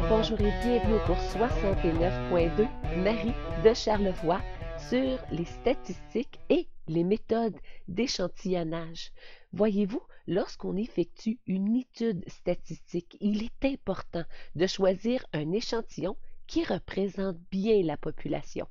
Bonjour et bienvenue au cours 69.2 Marie de Charlevoix sur les statistiques et les méthodes d'échantillonnage. Voyez-vous, lorsqu'on effectue une étude statistique, il est important de choisir un échantillon qui représente bien la population.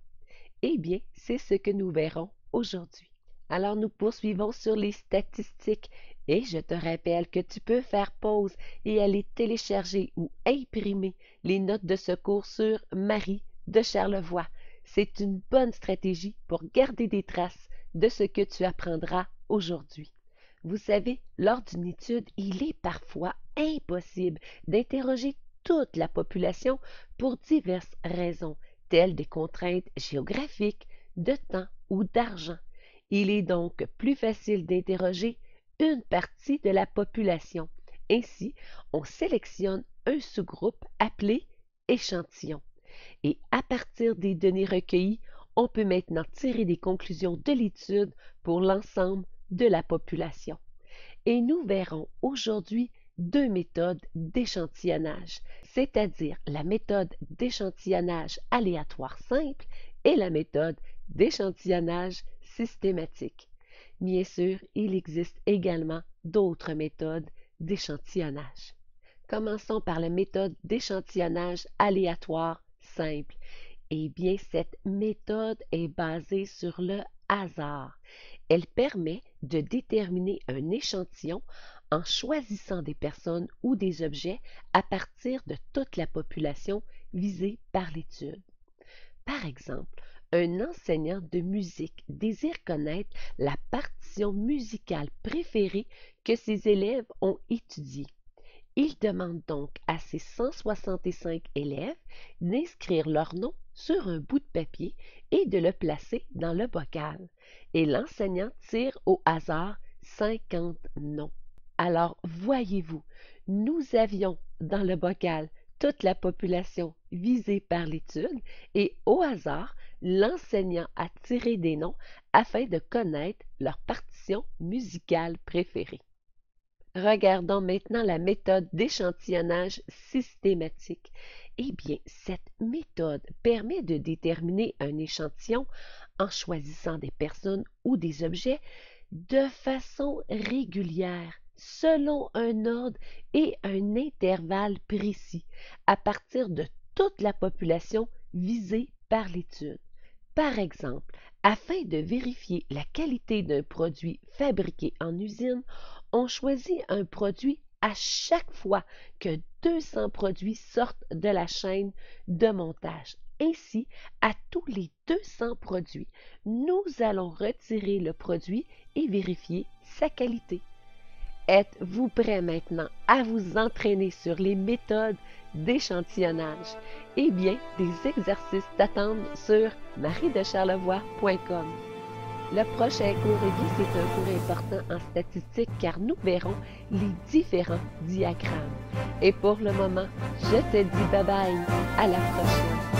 Eh bien, c'est ce que nous verrons aujourd'hui. Alors, nous poursuivons sur les statistiques et je te rappelle que tu peux faire pause et aller télécharger ou imprimer les notes de ce cours sur Marie de Charlevoix. C'est une bonne stratégie pour garder des traces de ce que tu apprendras aujourd'hui. Vous savez, lors d'une étude, il est parfois impossible d'interroger toute la population pour diverses raisons, telles des contraintes géographiques, de temps ou d'argent. Il est donc plus facile d'interroger une partie de la population. Ainsi, on sélectionne un sous-groupe appelé échantillon. Et à partir des données recueillies, on peut maintenant tirer des conclusions de l'étude pour l'ensemble de la population. Et nous verrons aujourd'hui deux méthodes d'échantillonnage, c'est-à-dire la méthode d'échantillonnage aléatoire simple et la méthode d'échantillonnage systématique. Bien sûr, il existe également d'autres méthodes d'échantillonnage. Commençons par la méthode d'échantillonnage aléatoire simple. Eh bien, cette méthode est basée sur le hasard. Elle permet de déterminer un échantillon en choisissant des personnes ou des objets à partir de toute la population visée par l'étude. Par exemple, un enseignant de musique désire connaître la partition musicale préférée que ses élèves ont étudiée. Il demande donc à ses 165 élèves d'inscrire leur nom sur un bout de papier et de le placer dans le bocal. Et l'enseignant tire au hasard 50 noms. Alors, voyez-vous, nous avions dans le bocal toute la population visée par l'étude et au hasard, l'enseignant a tiré des noms afin de connaître leur partition musicale préférée. Regardons maintenant la méthode d'échantillonnage systématique. Eh bien, cette méthode permet de déterminer un échantillon en choisissant des personnes ou des objets de façon régulière, selon un ordre et un intervalle précis, à partir de toute la population visée par l'étude. Par exemple, afin de vérifier la qualité d'un produit fabriqué en usine, on choisit un produit à chaque fois que 200 produits sortent de la chaîne de montage. Ainsi, à tous les 200 produits, nous allons retirer le produit et vérifier sa qualité. Êtes-vous prêt maintenant à vous entraîner sur les méthodes d'échantillonnage? Eh bien, des exercices t'attendent sur mariedecharlevoix.com. Le prochain cours, eh bien, c'est un cours important en statistique car nous verrons les différents diagrammes. Et pour le moment, je te dis bye bye, à la prochaine.